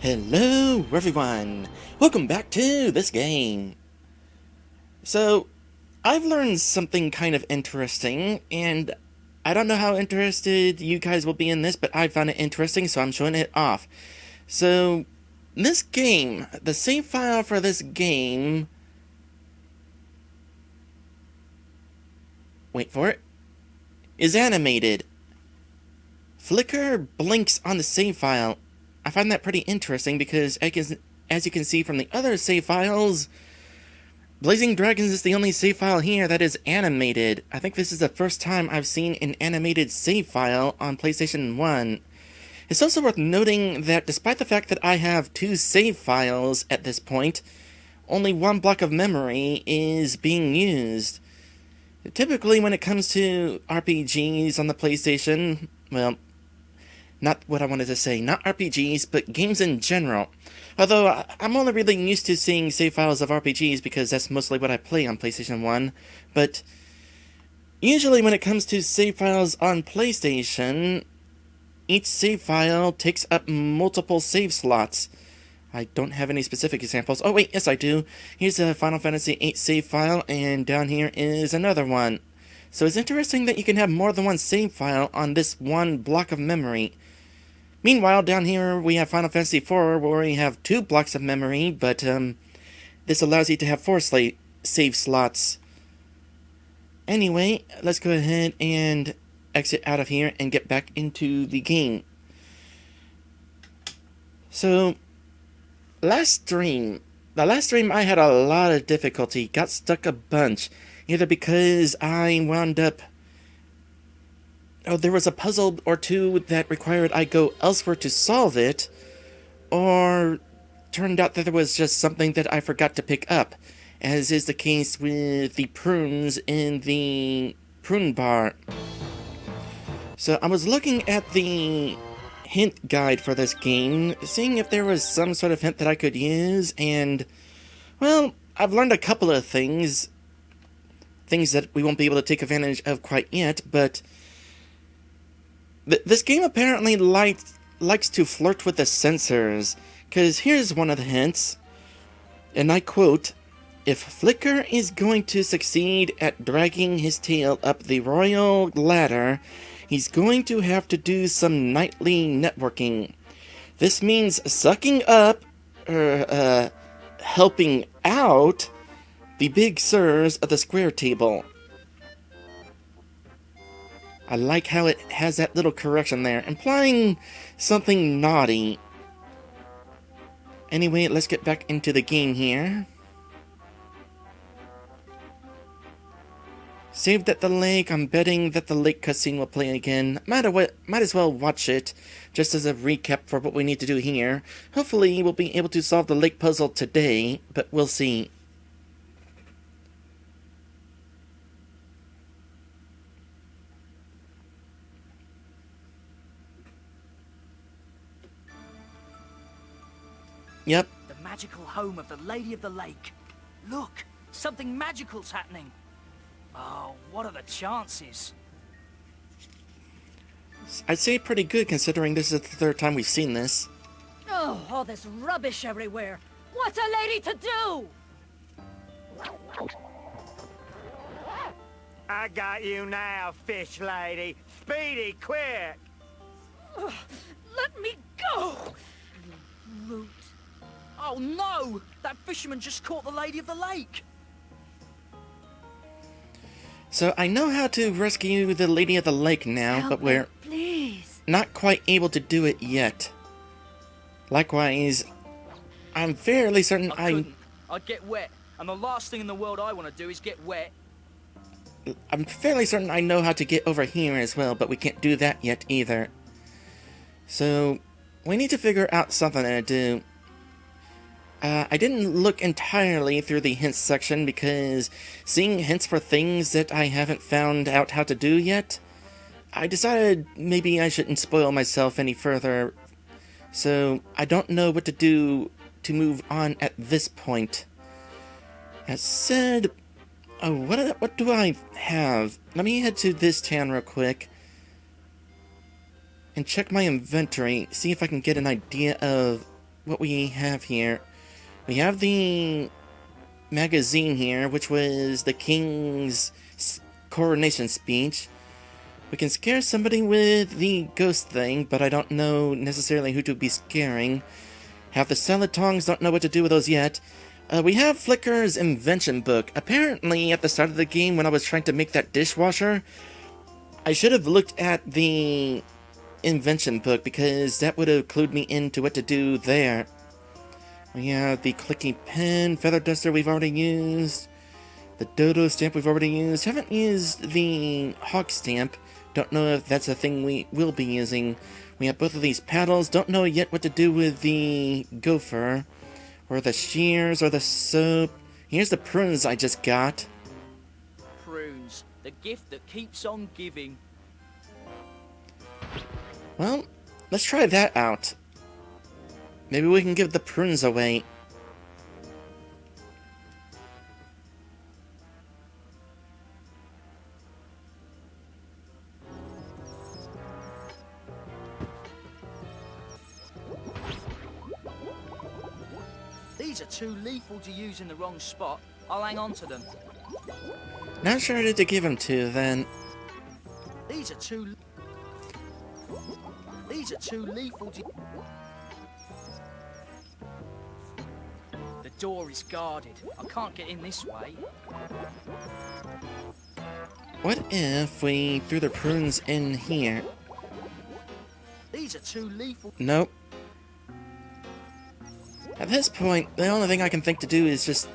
Hello everyone! Welcome back to this game! So, I've learned something kind of interesting, and I don't know how interested you guys will be in this, but I found it interesting, so I'm showing it off. So, this game, the save file for this game... Wait for it. Is animated. Flicker blinks on the save file. I find that pretty interesting because, as you can see from the other save files, Blazing Dragons is the only save file here that is animated. I think this is the first time I've seen an animated save file on PlayStation 1. It's also worth noting that despite the fact that I have two save files at this point, only one block of memory is being used. Typically, when it comes to RPGs on the PlayStation, well, not what I wanted to say, not RPGs, but games in general. Although, I'm only really used to seeing save files of RPGs because that's mostly what I play on PlayStation 1. But, usually when it comes to save files on PlayStation, each save file takes up multiple save slots. I don't have any specific examples. Oh wait, yes I do. Here's a Final Fantasy VIII save file, and down here is another one. So it's interesting that you can have more than one save file on this one block of memory. Meanwhile, down here we have Final Fantasy IV, where we have two blocks of memory, but this allows you to have four save slots. Anyway, let's go ahead and exit out of here and get back into the game. So, the last stream I had a lot of difficulty, got stuck a bunch, either because I wound up... there was a puzzle or two that required I go elsewhere to solve it, or turned out that there was just something that I forgot to pick up, as is the case with the prunes in the prune bar. So I was looking at the hint guide for this game, seeing if there was some sort of hint that I could use, and, well, I've learned a couple of things that we won't be able to take advantage of quite yet, but this game apparently likes to flirt with the censors, because here's one of the hints, and I quote, "If Flicker is going to succeed at dragging his tail up the royal ladder, he's going to have to do some nightly networking. This means sucking up, helping out the big sirs of the square table." I like how it has that little correction there, implying something naughty. Anyway, let's get back into the game here. Saved at the lake. I'm betting that the lake cutscene will play again. Might as well watch it, just as a recap for what we need to do here. Hopefully we'll be able to solve the lake puzzle today, but we'll see. Yep. The magical home of the Lady of the Lake. Look, something magical's happening. Oh, what are the chances? I'd say pretty good considering this is the third time we've seen this. Oh, all this rubbish everywhere. What's a lady to do? I got you now, fish lady. Speedy, quick! Let me go! You brute. Oh no! That fisherman just caught the Lady of the Lake! So I know how to rescue the Lady of the Lake now, Help but we're please. not quite able to do it yet. Likewise, I'm fairly certain I'd get wet, and the last thing in the world I want to do is get wet. I'm fairly certain I know how to get over here as well, but we can't do that yet either. So, we need to figure out something to do. I didn't look entirely through the hints section because seeing hints for things that I haven't found out how to do yet, I decided maybe I shouldn't spoil myself any further. So, I don't know what to do to move on at this point. As said, oh, what do I have? Let me head to this town real quick and check my inventory, see if I can get an idea of what we have here. We have the magazine here, which was the king's coronation speech. We can scare somebody with the ghost thing, but I don't know necessarily who to be scaring. Have the salad tongs, don't know what to do with those yet. We have Flicker's invention book. Apparently, at the start of the game, when I was trying to make that dishwasher, I should have looked at the invention book, because that would have clued me into what to do there. We have the clicky pen, feather duster we've already used. The dodo stamp we've already used. Haven't used the hawk stamp. Don't know if that's a thing we will be using. We have both of these paddles. Don't know yet what to do with the gopher. Or the shears, or the soap. Here's the prunes I just got. Prunes, the gift that keeps on giving. Well, let's try that out. Maybe we can give the prunes away. These are too lethal to use in the wrong spot. I'll hang on to them. Not sure who to give them to, then. These are too lethal to... The door is guarded. I can't get in this way. What if we threw the prunes in here? These are too lethal. Nope. At this point, the only thing I can think to do is just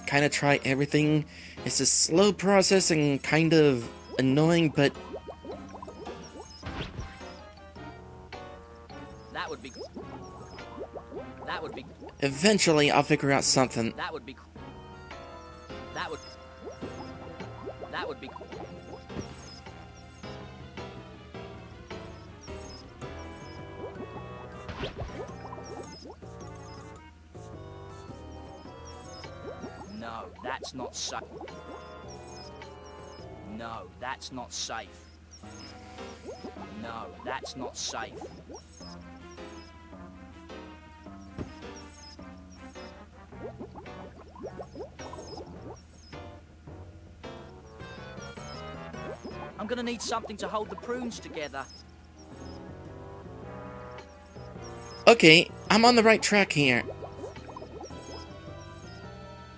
kind of try everything. It's a slow process and kind of annoying, but... That would be... Eventually, I'll figure out something. That would be... No, that's not safe. No, that's not safe. No, that's not safe. I'm gonna need something to hold the prunes together. Okay, I'm on the right track here.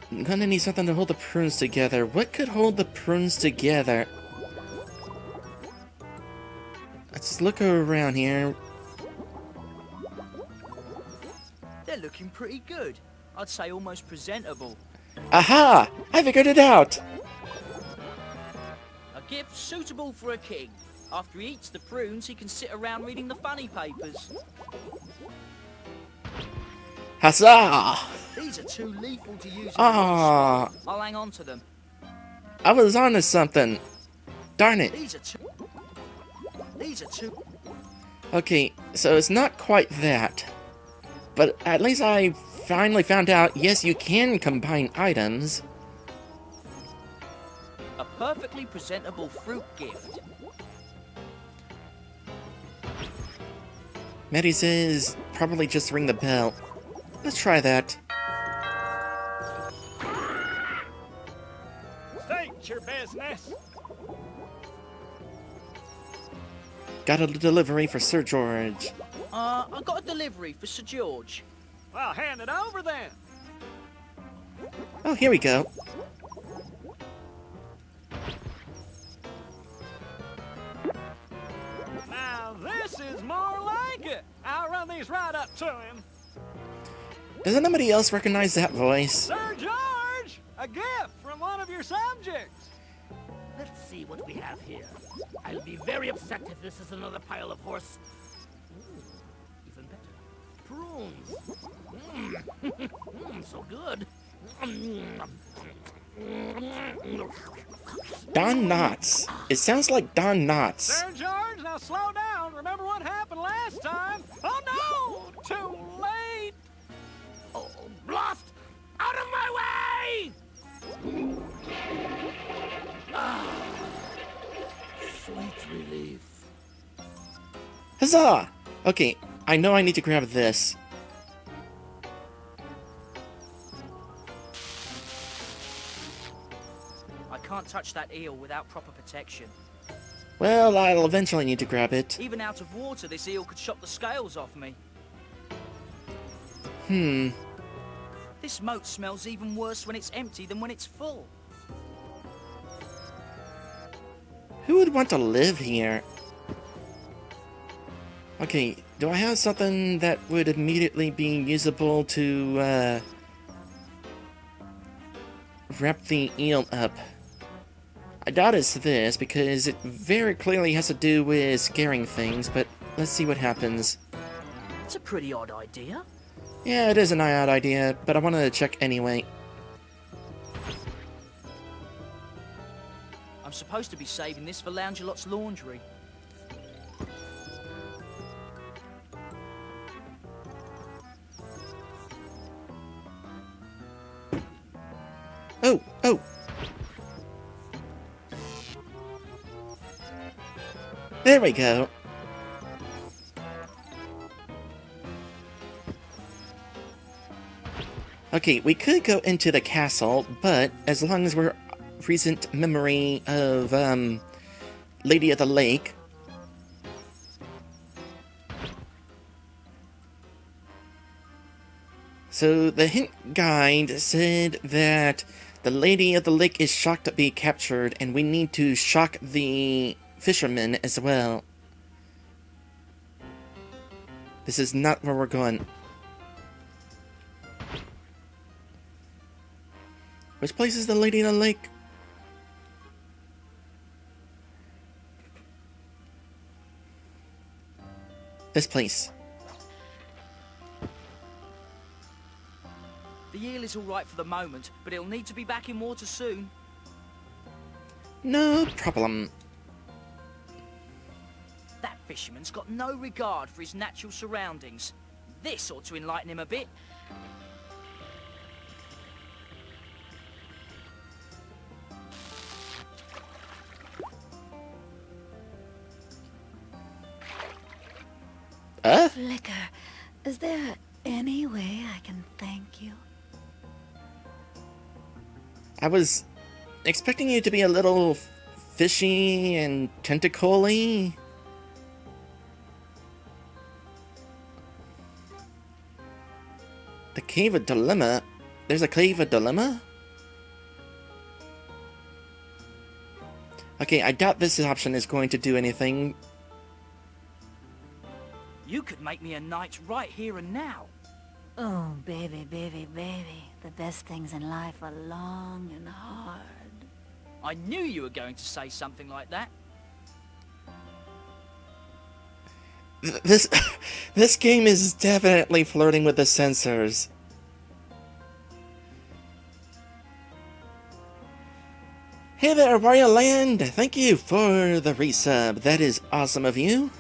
I'm gonna need something to hold the prunes together. What could hold the prunes together? Let's look around here. They're looking pretty good. I'd say almost presentable. Aha! I figured it out! A gift suitable for a king. After he eats the prunes, he can sit around reading the funny papers. Huzzah! These are too lethal to use. Ah! I'll hang on to them. I was onto something. Darn it. These are too... Okay, so it's not quite that. But at least I finally found out, yes, you can combine items. A perfectly presentable fruit gift. Maddie says, probably just ring the bell. Let's try that. State your business. Got a delivery for Sir George. I got a delivery for Sir George. Well, hand it over then. Oh, here we go. Now this is more like it. I'll run these right up to him. Does anybody else recognize that voice? Sir George, a gift from one of your subjects. Let's see what we have here. I'll be very upset if this is another pile of horse. Ooh, even better. Prunes. So good. Don Knotts. It sounds like Don Knotts. Sir George, now slow down. Remember what happened last time? Oh no! Too late! Oh, blast! Out of my way! Sweet relief. Huzzah! Okay, I know I need to grab this. can't touch that eel without proper protection. Well, I'll eventually need to grab it. Even out of water, this eel could chop the scales off me. This moat smells even worse when it's empty than when it's full. Who would want to live here? Okay, do I have something that would immediately be usable to, wrap the eel up? I doubt it's this, because it very clearly has to do with scaring things, but let's see what happens. It's a pretty odd idea. Yeah, it is an odd idea, but I wanted to check anyway. I'm supposed to be saving this for Loungelot's laundry. Oh, oh! There we go. Okay, we could go into the castle, but as long as we're recent memory of, Lady of the Lake. So, the hint guide said that the Lady of the Lake is shocked to be captured, and we need to shock the fishermen as well. This is not where we're going. Which place is the Lady of the Lake? This place. The eel is all right for the moment, but it'll need to be back in water soon. No problem. That fisherman's got no regard for his natural surroundings. This ought to enlighten him a bit. Flicker, is there any way I can thank you? I was expecting you to be a little fishy and tentacle-y. The Cave of Dilemma? There's a Cave of Dilemma? Okay, I doubt this option is going to do anything. You could make me a knight right here and now. Oh, baby, baby, baby. The best things in life are long and hard. I knew you were going to say something like that. This game is definitely flirting with the censors. Hey there, Wario Land! Thank you for the resub. That is awesome of you.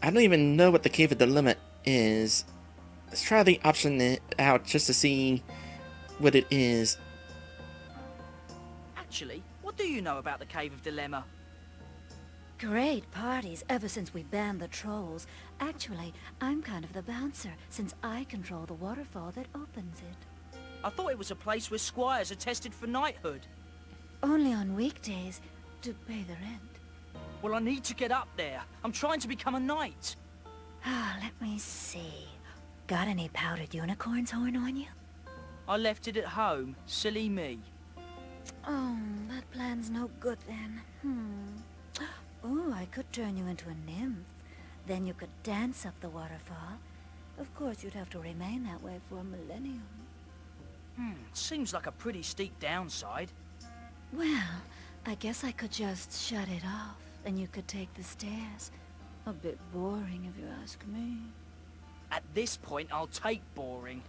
I don't even know what the Cave of Dilemma is. Let's try the option out just to see what it is. Actually, what do you know about the Cave of Dilemma? Great parties ever since we banned the trolls. Actually, I'm kind of the bouncer, since I control the waterfall that opens it. I thought it was a place where squires are tested for knighthood. Only on weekdays, to pay the rent. Well, I need to get up there. I'm trying to become a knight. Let me see. Got any powdered unicorn's horn on you? I left it at home. Silly me. Oh, that plan's no good then. Oh, I could turn you into a nymph. Then you could dance up the waterfall. Of course, you'd have to remain that way for a millennium. Seems like a pretty steep downside. Well, I guess I could just shut it off, and you could take the stairs. A bit boring, if you ask me. At this point, I'll take boring.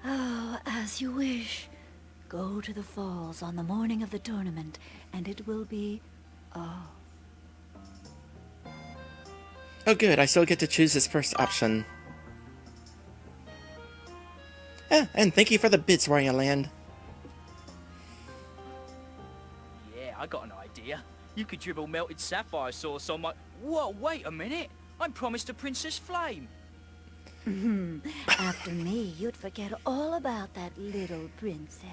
Oh, as you wish. Go to the falls on the morning of the tournament, and it will be off. Oh good, I still get to choose this first option. And thank you for the bits, Wario Land. Yeah, I got an idea. You could dribble melted sapphire sauce on my... Whoa, wait a minute! I'm promised a Princess Flame! After me, you'd forget all about that little princess.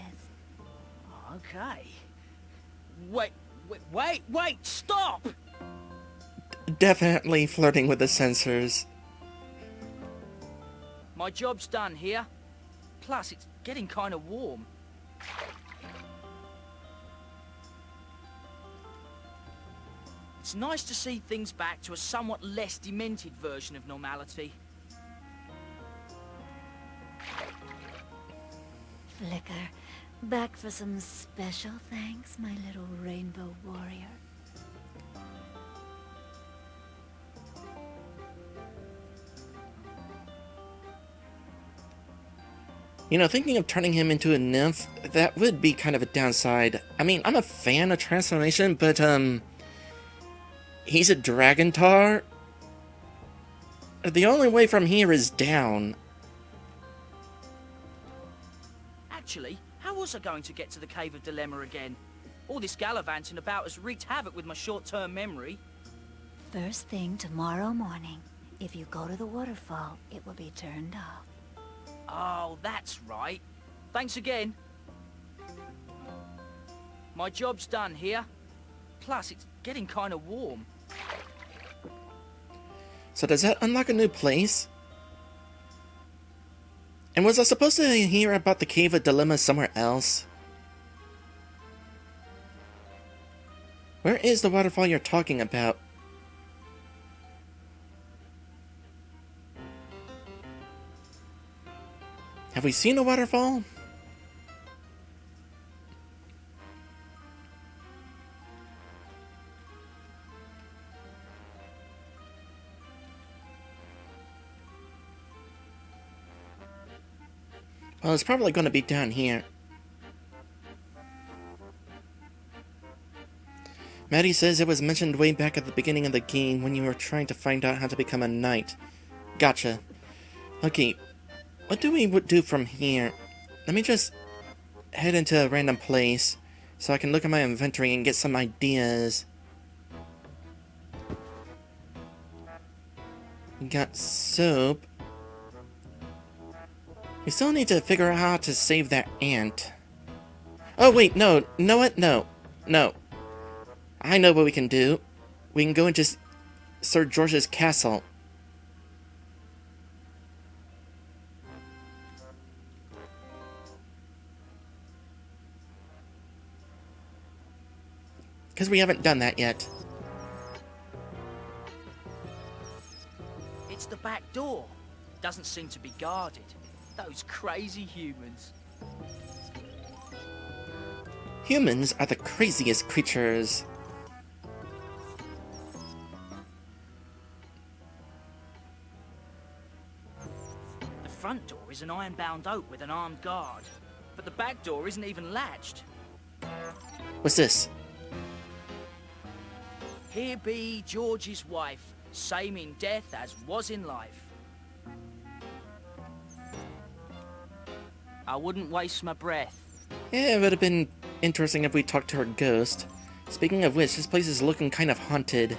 Okay. Wait, stop! Definitely flirting with the censors. My job's done here. Plus, it's getting kind of warm. It's nice to see things back to a somewhat less demented version of normality. Flicker, back for some special thanks, my little rainbow warrior. You know, thinking of turning him into a nymph, that would be kind of a downside. I mean, I'm a fan of transformation, but, he's a dragon tar? The only way from here is down. Actually, how was I going to get to the Cave of Dilemma again? All this gallivanting about has wreaked havoc with my short-term memory. First thing tomorrow morning, if you go to the waterfall, it will be turned off. Oh, that's right. Thanks again. My job's done here. Plus, it's getting kind of warm. So does that unlock a new place? And was I supposed to hear about the Cave of Dilemma somewhere else? Where is the waterfall you're talking about? Have we seen a waterfall? Well, it's probably going to be down here. Maddie says it was mentioned way back at the beginning of the game when you were trying to find out how to become a knight. Gotcha. Okay, what do we do from here? Let me just head into a random place so I can look at my inventory and get some ideas. We got soap. We still need to figure out how to save that ant. Oh wait, no. You know what? No. I know what we can do. We can go into Sir George's castle. Because we haven't done that yet. It's the back door. Doesn't seem to be guarded. Those crazy humans. Humans are the craziest creatures. The front door is an iron-bound oak with an armed guard. But the back door isn't even latched. What's this? Here be George's wife, same in death as was in life. I wouldn't waste my breath. Yeah, it would have been interesting if we talked to her ghost. Speaking of which, this place is looking kind of haunted.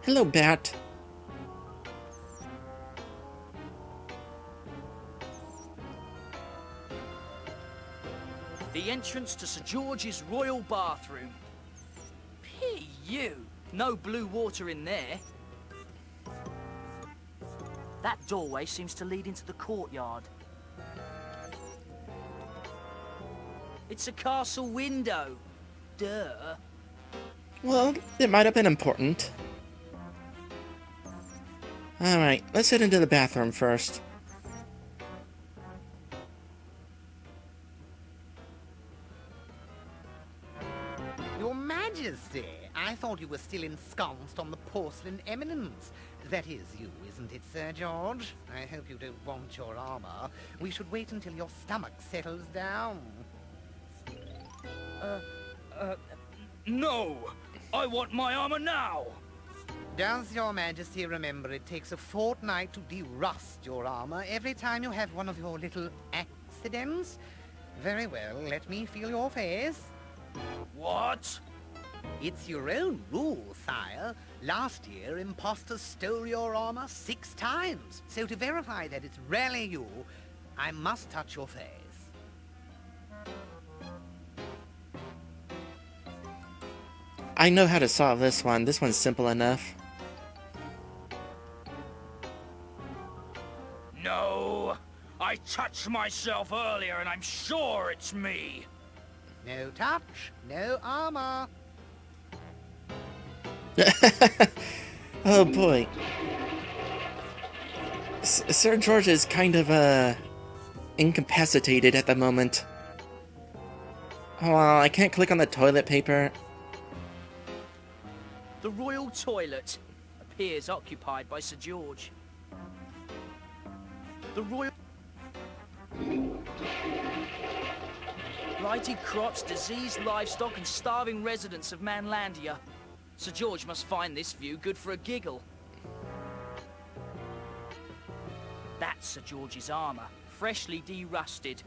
Hello, Bat. The entrance to Sir George's royal bathroom. P.U. No blue water in there. That doorway seems to lead into the courtyard. It's a castle window. Duh. Well, it might have been important. Alright, let's head into the bathroom first. Your Majesty, I thought you were still ensconced on the porcelain eminence. That is you, isn't it, Sir George? I hope you don't want your armor. We should wait until your stomach settles down. No! I want my armor now! Does your Majesty remember it takes a fortnight to de-rust your armor every time you have one of your little accidents? Very well, let me feel your face. What? It's your own rule, sire. Last year, imposters stole your armor 6 times. So to verify that it's really you, I must touch your face. I know how to solve this one. This one's simple enough. No, I touched myself earlier and I'm sure it's me. No touch, no armor. Oh boy. Sir George is kind of, incapacitated at the moment. Oh, I can't click on the toilet paper. The royal toilet appears occupied by Sir George. The royal... Blighted crops, diseased livestock, and starving residents of Manlandia. Sir George must find this view good for a giggle. That's Sir George's armor, freshly de-rusted.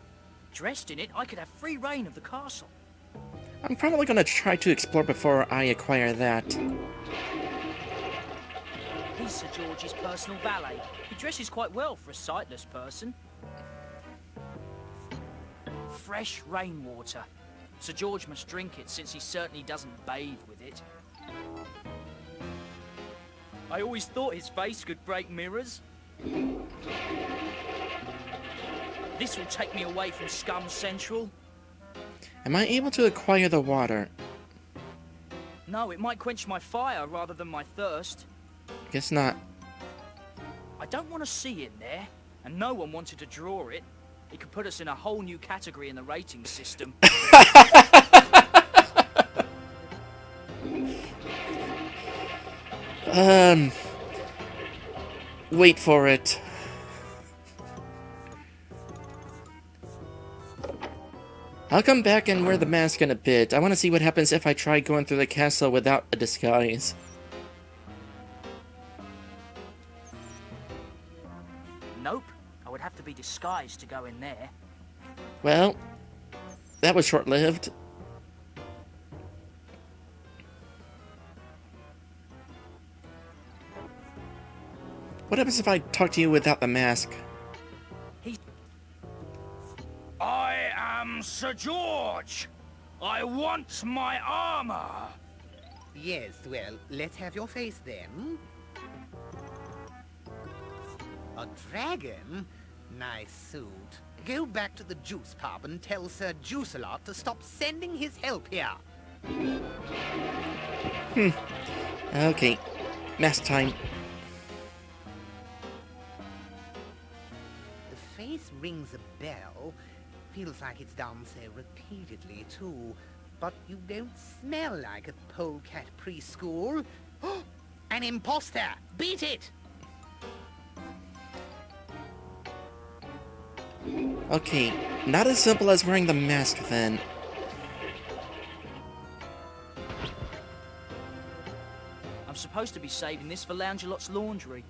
Dressed in it, I could have free reign of the castle. I'm probably gonna try to explore before I acquire that. He's Sir George's personal valet. He dresses quite well for a sightless person. Fresh rainwater. Sir George must drink it, since he certainly doesn't bathe with it. I always thought his face could break mirrors. This will take me away from Scum Central. Am I able to acquire the water? No, it might quench my fire rather than my thirst. Guess not. I don't want to see in there, and no one wanted to draw it. It could put us in a whole new category in the rating system. Wait for it. I'll come back and wear the mask in a bit. I want to see what happens if I try going through the castle without a disguise. Nope. I would have to be disguised to go in there. Well, that was short-lived. What happens if I talk to you without the mask? I am Sir George. I want my armor. Yes, well, let's have your face then. A dragon? Nice suit. Go back to the juice pub and tell Sir Juice-a-Lot to stop sending his help here. Okay. Mask time. The face rings a bell. Feels like it's done so repeatedly, too. But you don't smell like a polecat preschool. An imposter! Beat it! Okay, not as simple as wearing the mask then. I'm supposed to be saving this for Langelot's laundry.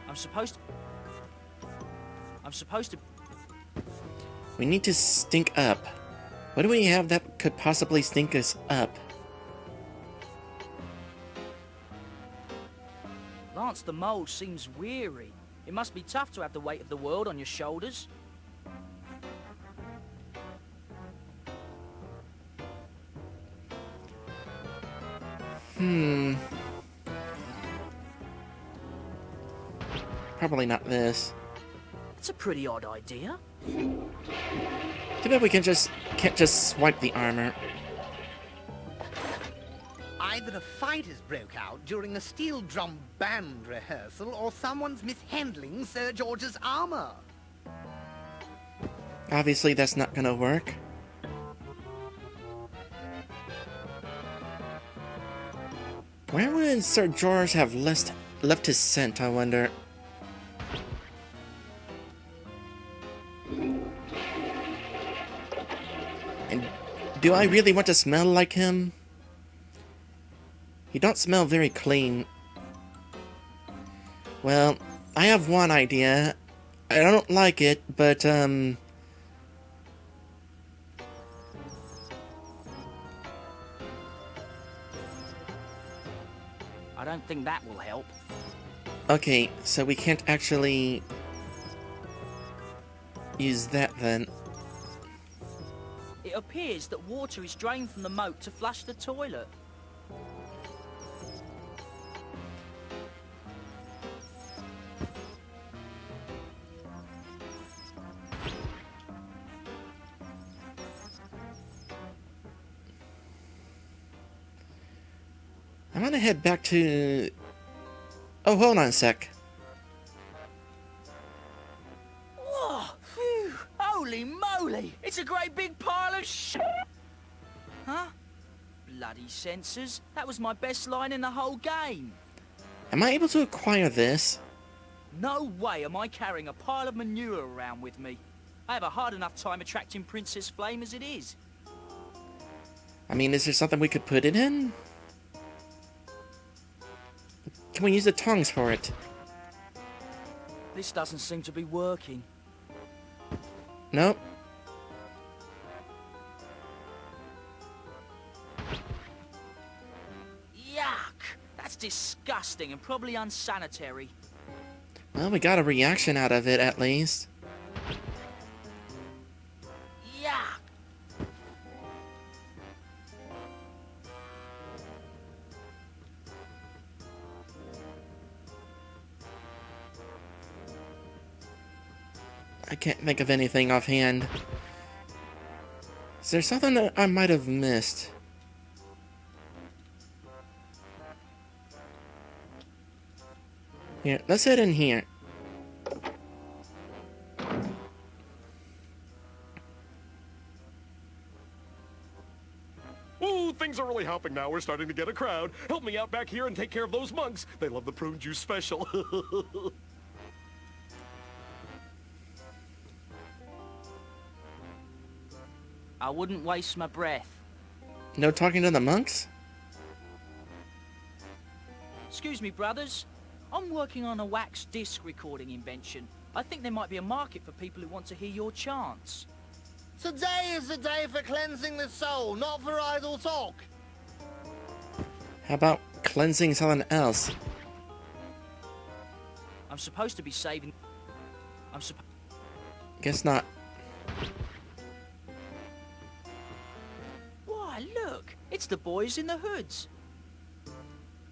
I'm supposed to... We need to stink up. What do we have that could possibly stink us up? Lance the Mole seems weary. It must be tough to have the weight of the world on your shoulders. Probably not this. It's a pretty odd idea. Too bad we can't just swipe the armor. Either a fight has broke out during a steel drum band rehearsal, or someone's mishandling Sir George's armor. Obviously, that's not gonna work. Where would Sir George have left his scent, I wonder? And do I really want to smell like him? He don't smell very clean. Well, I have one idea. I don't like it, but, I don't think that will help. Okay, so we can't actually use that then. It appears that water is drained from the moat to flush the toilet. I'm gonna head back to... Oh, hold on a sec. Whoa! Phew! Holy moly! It's a great big pile of sh... Huh? Bloody sensors. That was my best line in the whole game. Am I able to acquire this? No way am I carrying a pile of manure around with me. I have a hard enough time attracting Princess Flame as it is. I mean, is there something we could put it in? Can we use the tongs for it? This doesn't seem to be working. Nope. Yuck! That's disgusting and probably unsanitary. Well, we got a reaction out of it, at least. Yuck! I can't think of anything offhand. Is there something that I might have missed? Here, let's head in here. Oh, things are really hopping now. We're starting to get a crowd. Help me out back here and take care of those monks. They love the prune juice special. I wouldn't waste my breath. No talking to the monks? Excuse me, brothers. I'm working on a wax disc recording invention. I think there might be a market for people who want to hear your chants. Today is the day for cleansing the soul, not for idle talk. How about cleansing something else? I'm supposed to be saving... Guess not. Why, look! It's the boys in the hoods.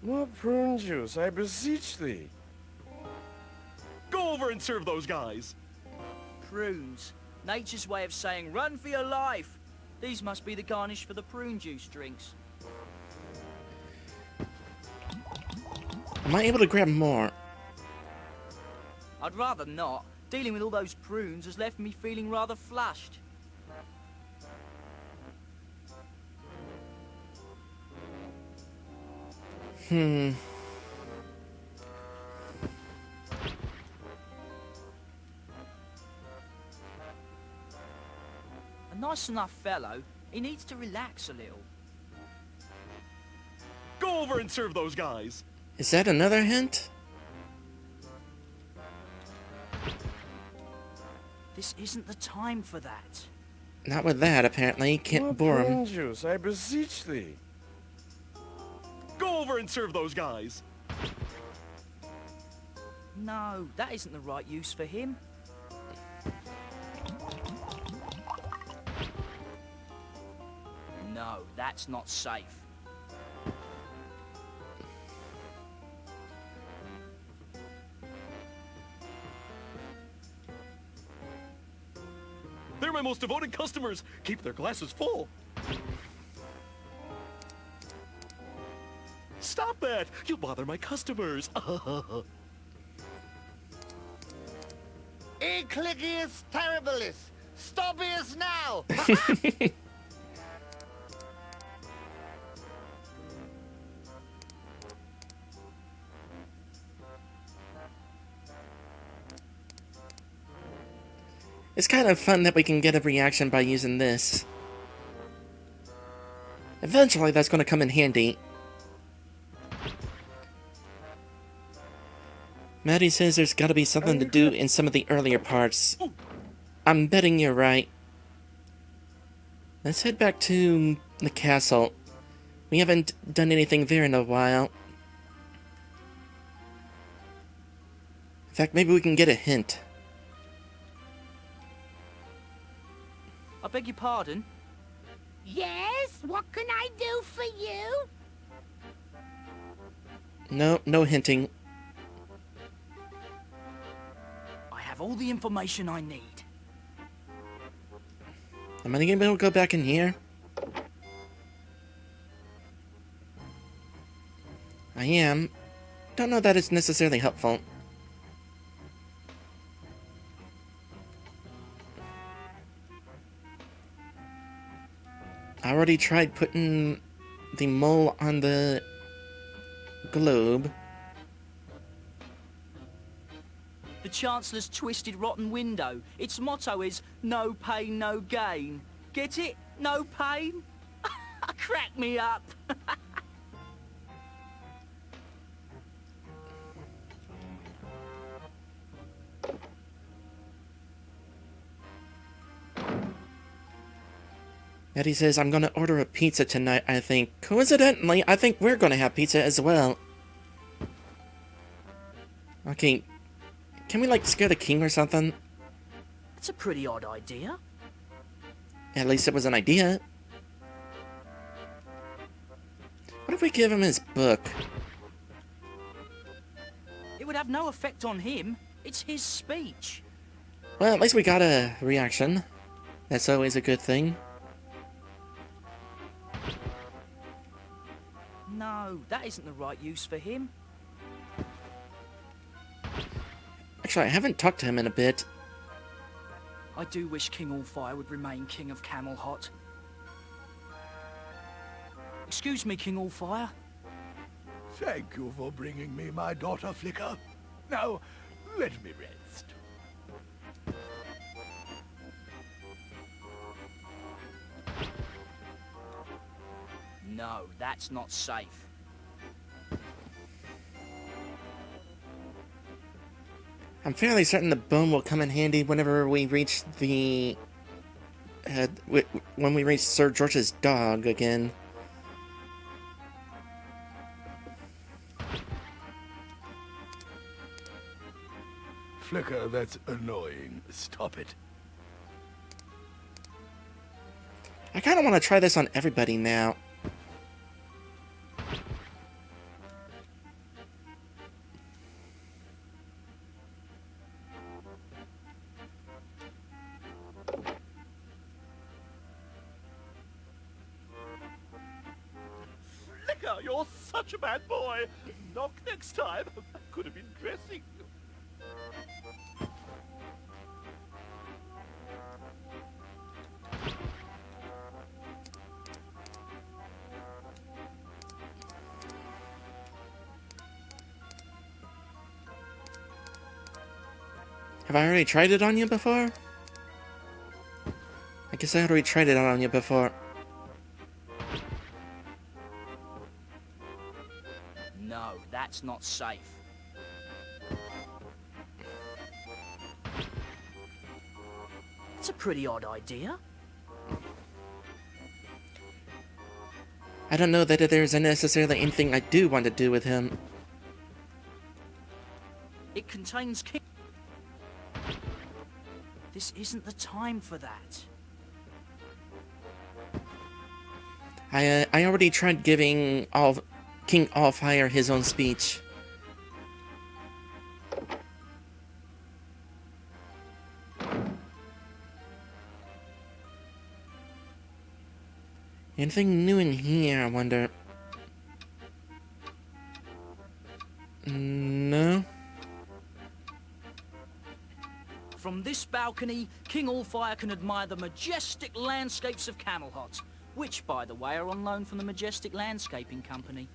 More prune juice, I beseech thee. Go over and serve those guys. Prunes. Nature's way of saying, run for your life. These must be the garnish for the prune juice drinks. Am I able to grab more? I'd rather not. Dealing with all those prunes has left me feeling rather flushed. Hmm. A nice enough fellow. He needs to relax a little. Go over and serve those guys. Is that another hint? This isn't the time for that. Not with that, apparently. Can't bore him. Prune juice, I beseech thee. Go over and serve those guys. No, that isn't the right use for him. No, that's not safe. They're my most devoted customers. Keep their glasses full. Stop that! You'll bother my customers. Eclicius terribilis! Stoppius now! It's kind of fun that we can get a reaction by using this. Eventually, that's going to come in handy. Maddie says there's got to be something to do in some of the earlier parts. I'm betting you're right. Let's head back to the castle. We haven't done anything there in a while. In fact, maybe we can get a hint. I beg your pardon? Yes, what can I do for you? No, no hinting. I have all the information I need. Am I gonna be able to go back in here? I am. Don't know that it's necessarily helpful. I already tried putting the mole on the globe. The Chancellor's twisted rotten window. Its motto is, no pain, no gain. Get it? No pain? Crack me up. Eddie says, I'm gonna order a pizza tonight, I think. Coincidentally, I think we're gonna have pizza as well. Okay. Can we, like, scare the king or something? That's a pretty odd idea. At least it was an idea. What if we give him his book? It would have no effect on him. It's his speech. Well, at least we got a reaction. That's always a good thing. No, that isn't the right use for him. Actually, I haven't talked to him in a bit. I do wish King Allfire would remain King of Camelhot. Excuse me, King Allfire. Thank you for bringing me my daughter, Flicker. Now, let me rest. No, that's not safe. I'm fairly certain the bone will come in handy whenever we reach the... when we reach Sir George's dog again. Flicker, that's annoying. Stop it. I kind of want to try this on everybody now. Flicker, you're such a bad boy. Knock next time. I could have been dressing. Have I already tried it on you before? I guess I already tried it on you before. No, that's not safe. It's a pretty odd idea. I don't know that there's necessarily anything I do want to do with him. It contains king. This isn't the time for that. I already tried giving King Allfire his own speech. Anything new in here, I wonder? No? From this balcony, King Allfire can admire the majestic landscapes of Camelhot, which, by the way, are on loan from the Majestic Landscaping Company.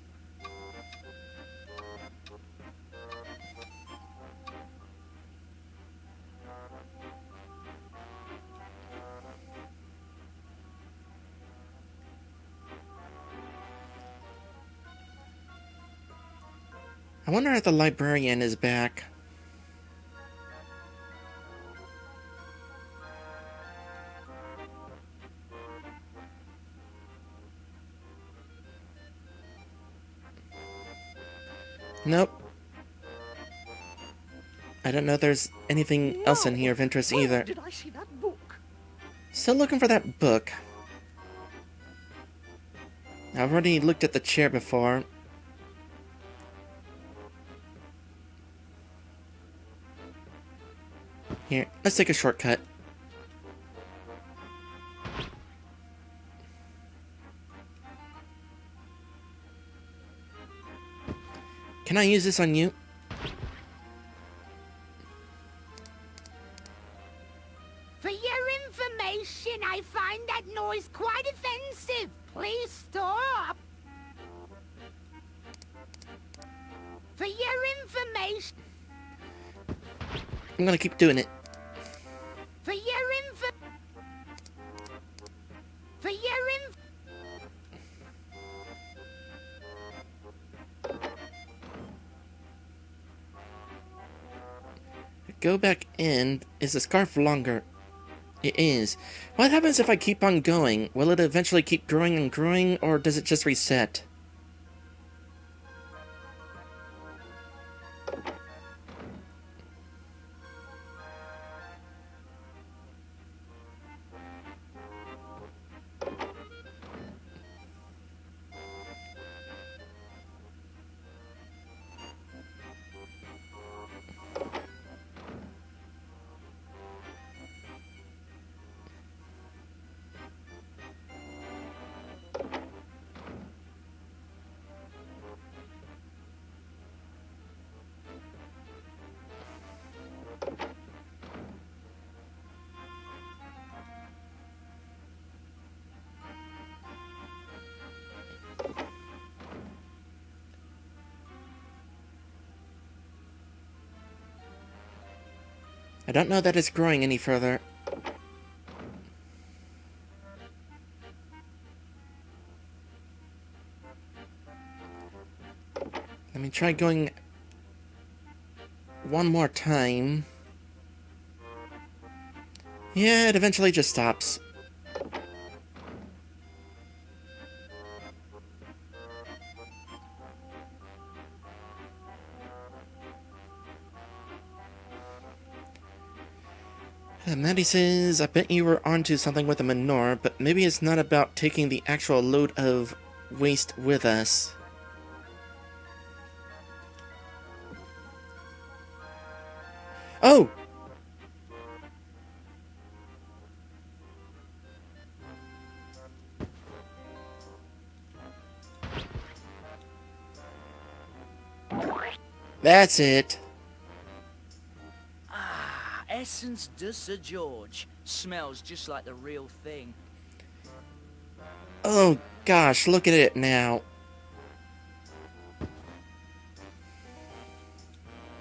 I wonder if the librarian is back. Nope. I don't know if there's anything else in here of interest either. Did I see that book? Still looking for that book. I've already looked at the chair before. Here, let's take a shortcut. Can I use this on you? For your information, I find that noise quite offensive. Please stop. For your information. I'm gonna keep doing it. For your info. For your info. Go back in. Is the scarf longer? It is. What happens if I keep on going? Will it eventually keep growing and growing, or does it just reset? I don't know that it's growing any further. Let me try going one more time. Yeah, it eventually just stops. Maddie says, I bet you were onto something with the manure, but maybe it's not about taking the actual load of waste with us. Oh! That's it. Essence de Sir George. Smells just like the real thing. Oh gosh, look at it now.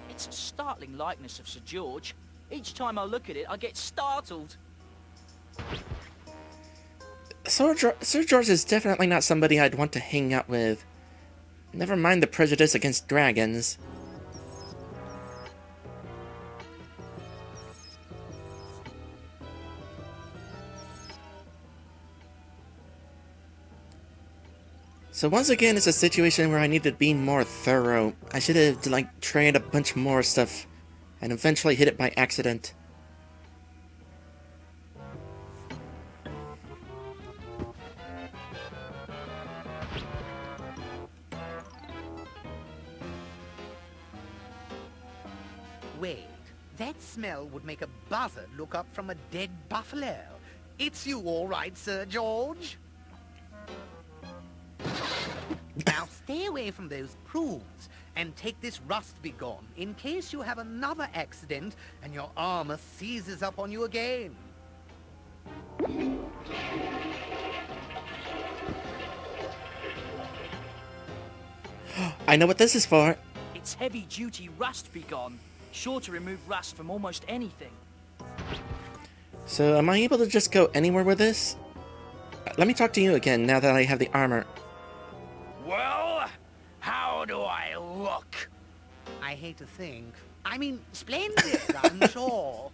It's a startling likeness of Sir George. Each time I look at it, I get startled. Sir George is definitely not somebody I'd want to hang out with. Never mind the prejudice against dragons. So once again, it's a situation where I need to be more thorough. I should have, like, tried a bunch more stuff and eventually hit it by accident. Wait, that smell would make a buzzard look up from a dead buffalo. It's you all right, Sir George? Now stay away from those prunes and take this rust be gone in case you have another accident and your armor seizes up on you again. I know what this is for. It's heavy-duty rust be gone. Sure to remove rust from almost anything. So am I able to just go anywhere with this? Let me talk to you again now that I have the armor. Well, how do I look? I hate to think. I mean, splendid, I'm sure.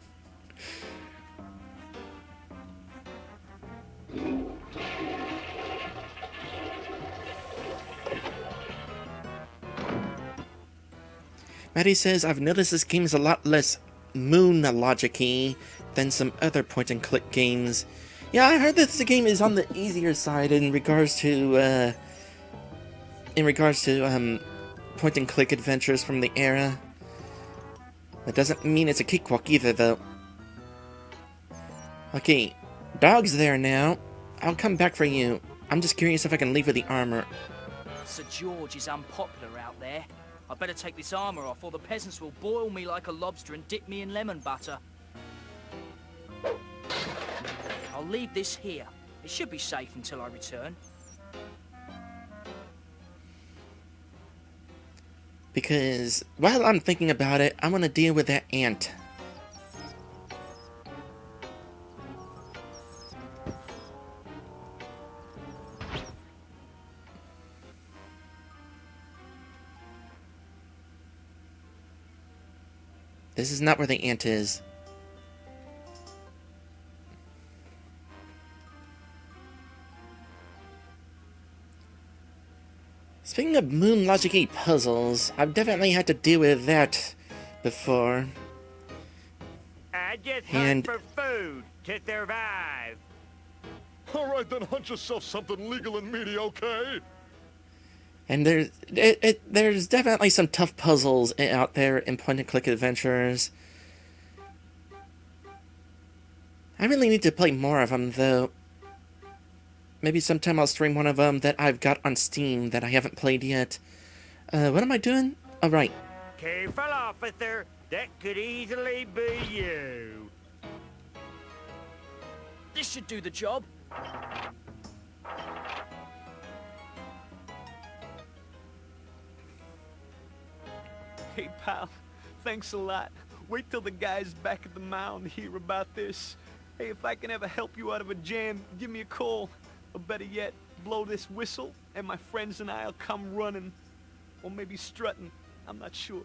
Maddie says, I've noticed this game is a lot less moon logic-y than some other point-and-click games. Yeah, I heard that this game is on the easier side in regards to point-and-click adventures from the era. That doesn't mean it's a cakewalk either, though. Okay, dog's there now. I'll come back for you. I'm just curious if I can leave with the armor. Sir George is unpopular out there. I better take this armor off or the peasants will boil me like a lobster and dip me in lemon butter. I'll leave this here. It should be safe until I return. Because while I'm thinking about it, I want to deal with that ant. This is not where the ant is. Speaking of moon logic-y puzzles, I've definitely had to deal with that before. I just hunt for food to survive. All right, then hunt yourself something legal and meaty, okay? And there's definitely some tough puzzles out there in point-and-click adventures. I really need to play more of them, though. Maybe sometime I'll stream one of them that I've got on Steam that I haven't played yet. What am I doing? Oh, right. Careful, officer. That could easily be you. This should do the job. Hey, pal. Thanks a lot. Wait till the guys back at the mound hear about this. Hey, if I can ever help you out of a jam, give me a call. Or better yet, blow this whistle, and my friends and I'll come running. Or maybe strutting. I'm not sure.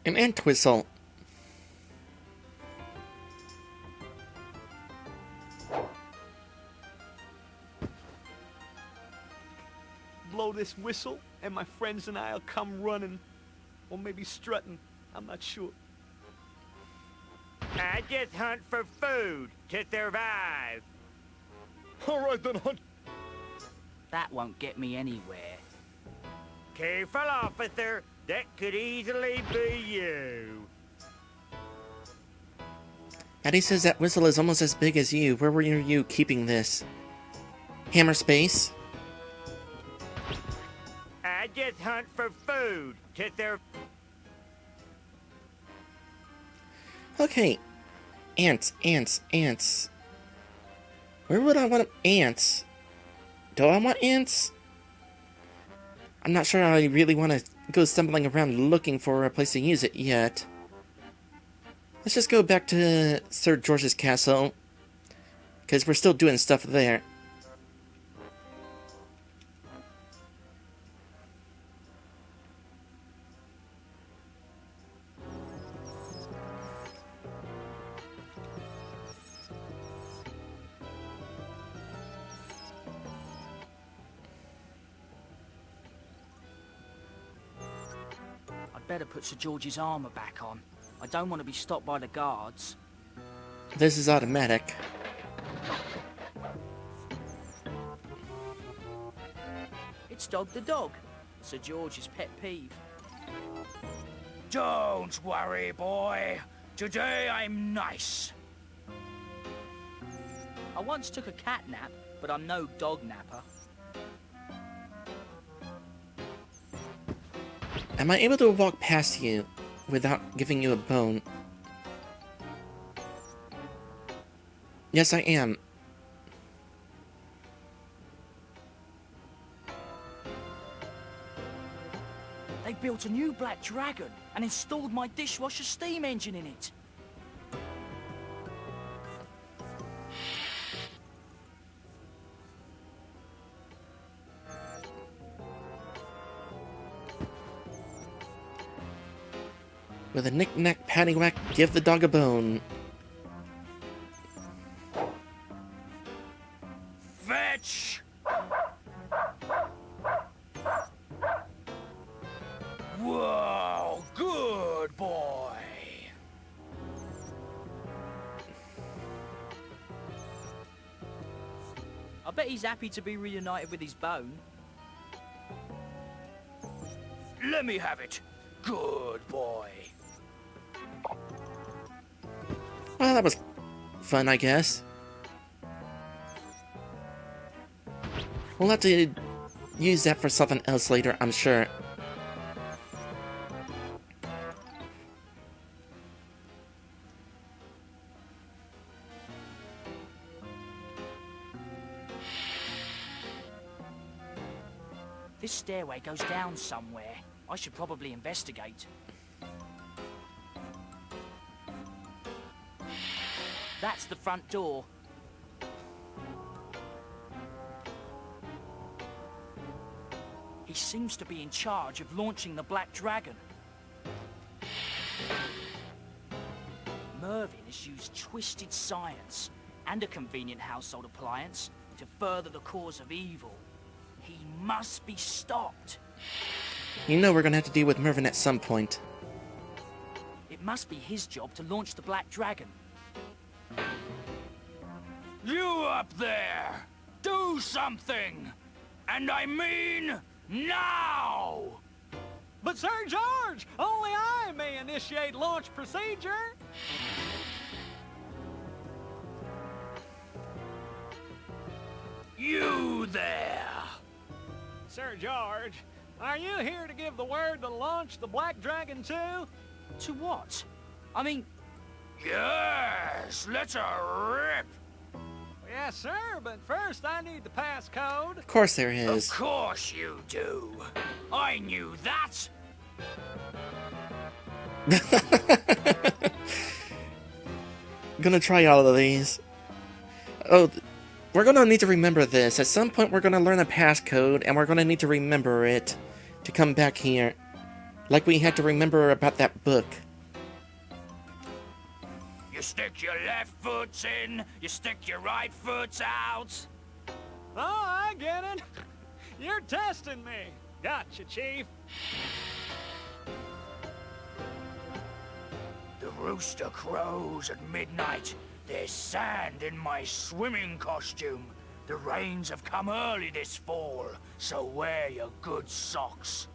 An ant whistle. Blow this whistle, and my friends and I'll come running. Or maybe strutting. I'm not sure. I just hunt for food to survive. All right, then hunt. That won't get me anywhere. Careful, officer. That could easily be you. Maddie says that whistle is almost as big as you. Where were you keeping this? Hammer space. I just hunt for food to survive. Okay. Ants, ants, ants. Where would I want ants? Do I want ants? I'm not sure I really want to go stumbling around looking for a place to use it yet. Let's just go back to Sir George's castle, because we're still doing stuff there. Better put Sir George's armor back on. I don't want to be stopped by the guards. This is automatic. It's Dog the dog, Sir George's pet peeve. Don't worry, boy. Today I'm nice. I once took a cat nap, but I'm no dog napper. Am I able to walk past you without giving you a bone? Yes, I am. They built a new black dragon and installed my dishwasher steam engine in it. With a knick-knack, paddywhack, give the dog a bone. Fetch! I bet he's happy to be reunited with his bone. Let me have it. Good boy. Well, that was fun, I guess. We'll have to use that for something else later, I'm sure. This stairway goes down somewhere. I should probably investigate. That's the front door. He seems to be in charge of launching the Black Dragon. Mervyn has used twisted science and a convenient household appliance to further the cause of evil. He must be stopped. You know we're gonna have to deal with Mervyn at some point. It must be his job to launch the Black Dragon. You up there! Do something! And I mean now! But Sir George, only I may initiate launch procedure. You there! Sir George, are you here to give the word to launch the Black Dragon too? To what? I mean... Yes! Let's rip! Yes, sir, but first I need the passcode. Of course there is. Of course you do. I knew that! Gonna try all of these. Oh, we're gonna need to remember this. At some point we're gonna learn a passcode, and we're gonna need to remember it to come back here. Like we had to remember about that book. You stick your left foot in, you stick your right foot out. Oh, I get it. You're testing me. Gotcha, Chief. The rooster crows at midnight. There's sand in my swimming costume. The rains have come early this fall, so wear your good socks.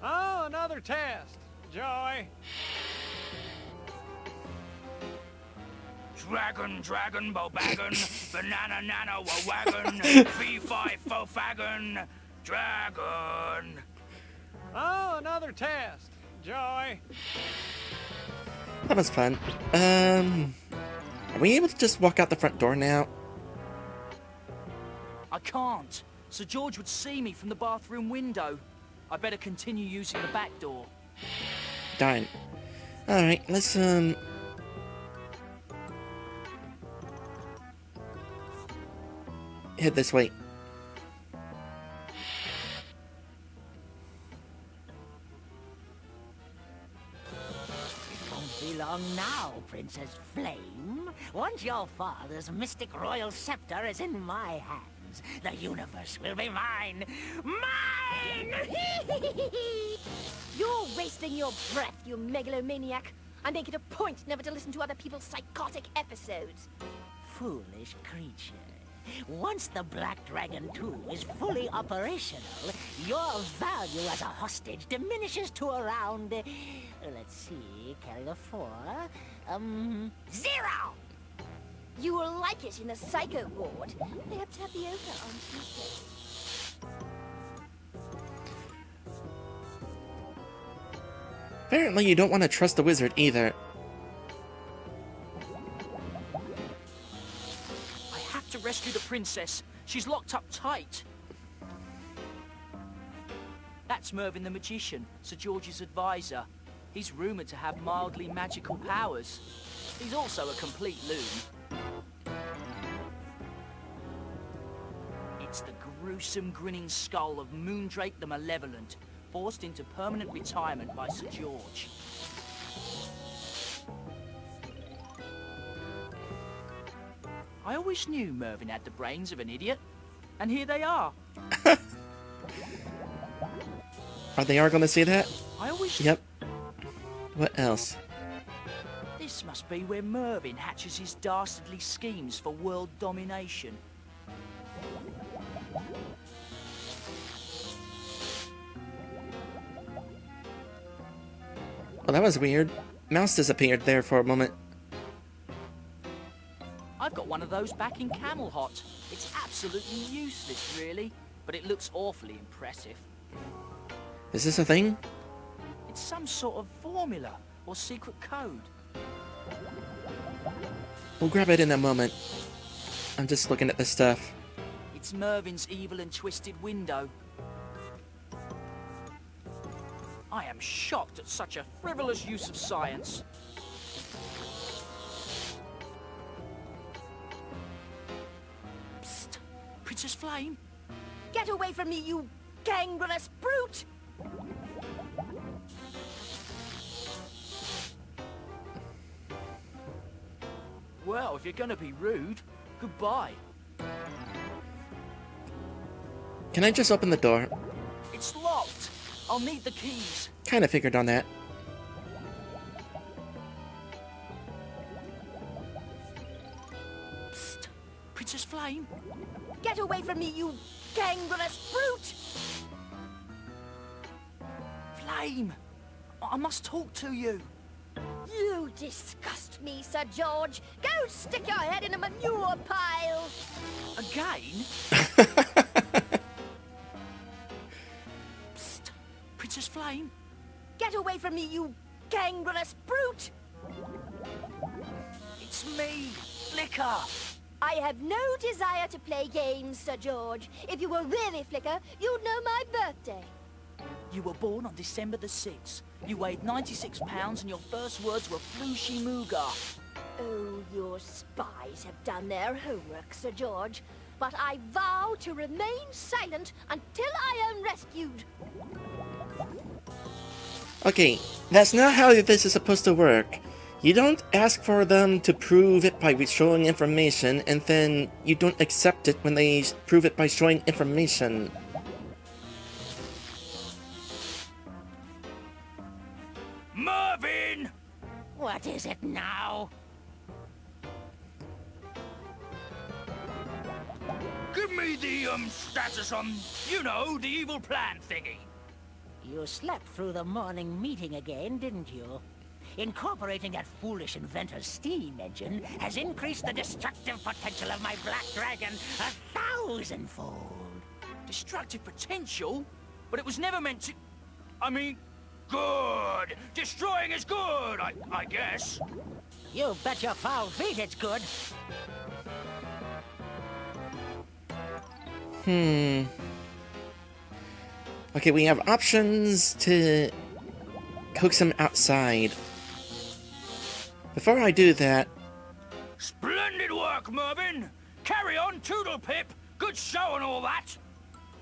Oh, another test. Joy. Dragon, dragon, bobagon, banana, nano, a wagon, B5, fofagon, dragon. Oh, another test. Joy. That was fun. Are we able to just walk out the front door now? I can't. Sir George would see me from the bathroom window. I better continue using the back door. Darn. Alright, let's, head this way. Won't be long now, Princess Flame. Once your father's mystic royal scepter is in my hands, the universe will be mine. Mine! You're wasting your breath, you megalomaniac. I make it a point never to listen to other people's psychotic episodes. Foolish creature. Once the Black Dragon 2 is fully operational, your value as a hostage diminishes to around, let's see, carry the 4, 0! You will like it in the psycho ward. They have tapioca on Tuesday. Apparently you don't want to trust the wizard either. I have to rescue the princess. She's locked up tight. That's Mervyn the magician, Sir George's advisor. He's rumoured to have mildly magical powers. He's also a complete loon. It's the gruesome grinning skull of Moondrake the Malevolent, forced into permanent retirement by Sir George. I always knew Mervyn had the brains of an idiot, and here they are. Are they going to see that? I always... Yep. What else? This must be where Mervyn hatches his dastardly schemes for world domination. Well, that was weird. Mouse disappeared there for a moment. I've got one of those back in Camel Hot. It's absolutely useless, really, but it looks awfully impressive. Is this a thing? It's some sort of formula or secret code. We'll grab it in a moment. I'm just looking at this stuff. It's Mervin's evil and twisted window. I am shocked at such a frivolous use of science. Psst! Princess Flame? Get away from me, you gangrenous brute! Well, if you're gonna be rude, goodbye. Can I just open the door? It's locked. I'll need the keys. Kinda figured on that. Psst! Princess Flame? Get away from me, you gangrenous brute! Flame! I must talk to you. You disgust me, Sir George. Go stick your head in a manure pile. Again? Psst! Princess Flame? Get away from me, you gangrenous brute! It's me, Flicker. I have no desire to play games, Sir George. If you were really Flicker, you'd know my birthday. You were born on December the 6th. You weighed 96 pounds and your first words were Flushy Mooga. Oh, your spies have done their homework, Sir George. But I vow to remain silent until I am rescued. Okay, that's not how this is supposed to work. You don't ask for them to prove it by showing information, and then you don't accept it when they prove it by showing information. Mervin! What is it now? Give me the, status on, you know, the evil plan thingy. You slept through the morning meeting again, didn't you? Incorporating that foolish inventor's steam engine has increased the destructive potential of my Black Dragon 1,000-fold. Destructive potential? But it was never meant to... I mean, good. Destroying is good, I guess. You bet your foul feet it's good. Okay, we have options to coax him outside. Before I do that... Splendid work, Mervin! Carry on, Toodle Pip! Good show and all that!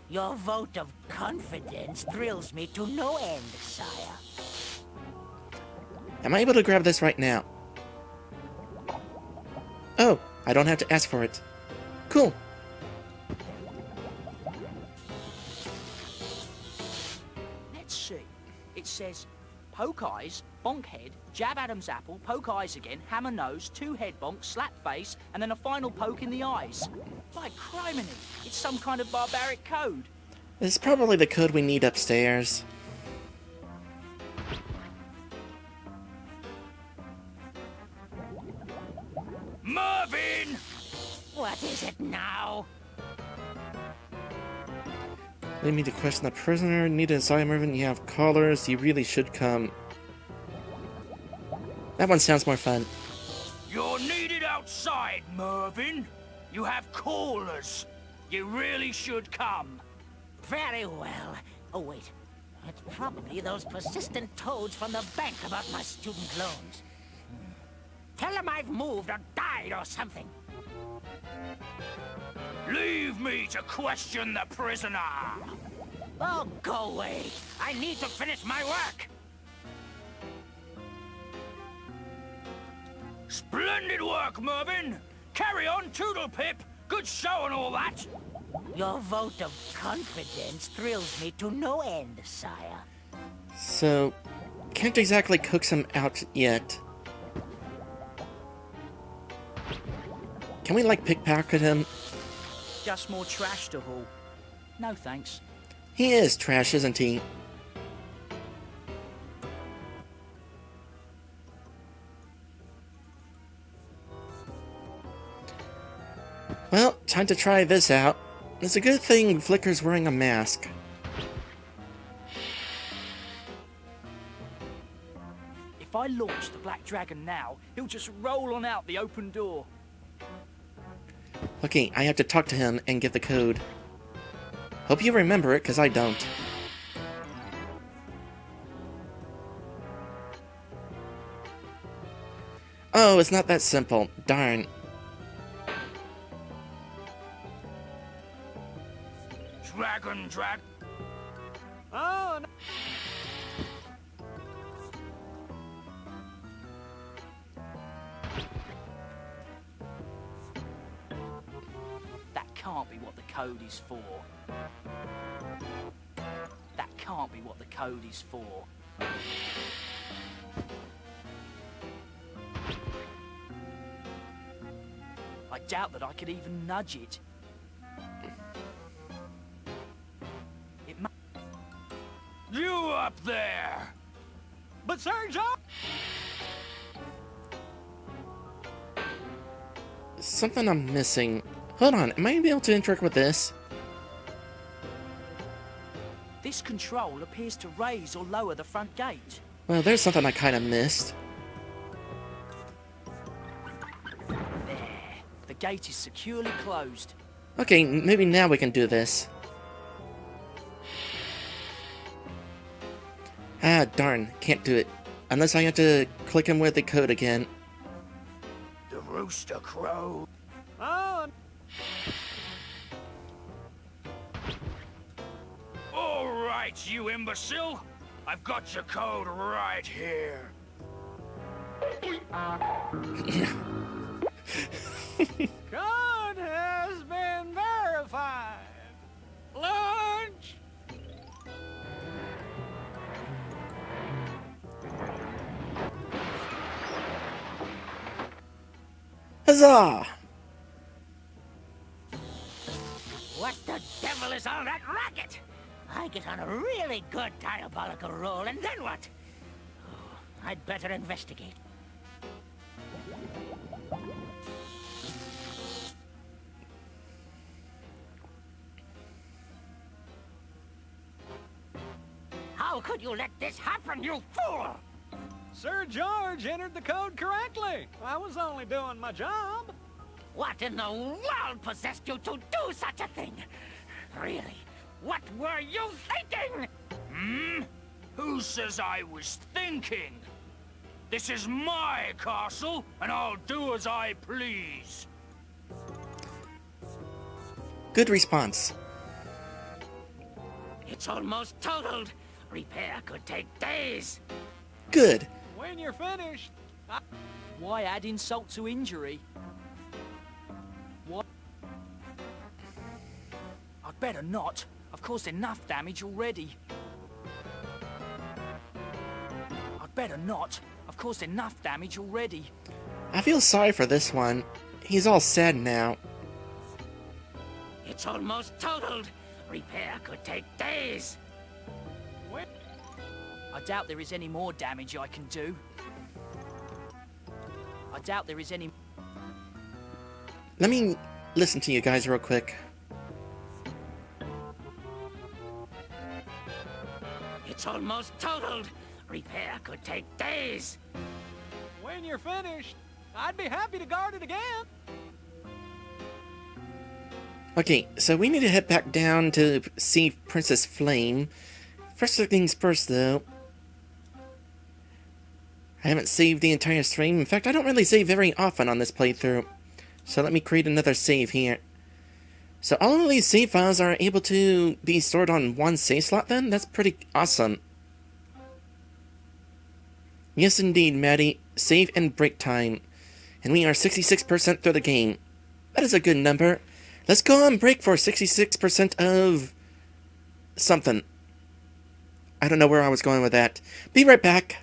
Your vote of confidence thrills me to no end, sire. Am I able to grab this right now? Oh, I don't have to ask for it. Cool. Let's see. It says, poke eyes, bonk head, jab Adam's apple, poke eyes again, hammer nose, two head bonks, slap face, and then a final poke in the eyes. By criminy, it's some kind of barbaric code. This is probably the code we need upstairs. Mervin! What is it now? They need to question the prisoner. Need to decide, Mervin. You have callers. You really should come. That one sounds more fun. You're needed outside, Mervin. You have callers. You really should come. Very well. Oh, wait. It's probably those persistent toads from the bank about my student loans. Tell them I've moved or died or something. Leave me to question the prisoner. Oh, go away. I need to finish my work. Splendid work, Mervin. Carry on, Toodle Pip. Good show and all that. Your vote of confidence thrills me to no end, sire. So, can't exactly coax him out yet. Can we, like, pickpocket him? just more trash to haul. No thanks. He is trash, isn't he? Well, time to try this out. It's a good thing Flicker's wearing a mask. If I launch the Black Dragon now, he'll just roll on out the open door. Okay, I have to talk to him and get the code. Hope you remember it, because I don't. Oh, it's not that simple. Darn. Dragon. Oh, no. That can't be what the code is for. That can't be what the code is for. I doubt that I could even nudge it. You up there! But Sir George! Something I'm missing. Hold on, am I able to interact with this? This control appears to raise or lower the front gate. Well, there's something I kind of missed. There. The gate is securely closed. Okay, maybe now we can do this. Ah, darn, can't do it. Unless I have to click him with the code again. The rooster crow. Oh, All right, you imbecile. I've got your code right here. code has been verified. Launch! Huzzah! What the devil is all that racket? I get on a really good diabolical roll, and then what? Oh, I'd better investigate. How could you let this happen, you fool? Sir George entered the code correctly. I was only doing my job. What in the world possessed you to do such a thing? Really, what were you thinking? Who says I was thinking? This is my castle, and I'll do as I please. Good response. It's almost totaled. Repair could take days. Good. When you're finished, Why add insult to injury? What? I'd better not. I've caused enough damage already. I'd better not. I've caused enough damage already. I feel sorry for this one. He's all sad now. It's almost totaled. Repair could take days. I doubt there is any more damage I can do. I doubt there is any... Let me listen to you guys real quick. It's almost totaled. Repair could take days. when you're finished, I'd be happy to guard it again. Okay, so we need to head back down to see Princess Flame. First things first, though. I haven't saved the entire stream. In fact, I don't really save very often on this playthrough. So let me create another save here. So all of these save files are able to be stored on one save slot then? That's pretty awesome. Yes indeed, Maddie. Save and break time. And we are 66% through the game. That is a good number. Let's go on break for 66% of something. I don't know where I was going with that. Be right back.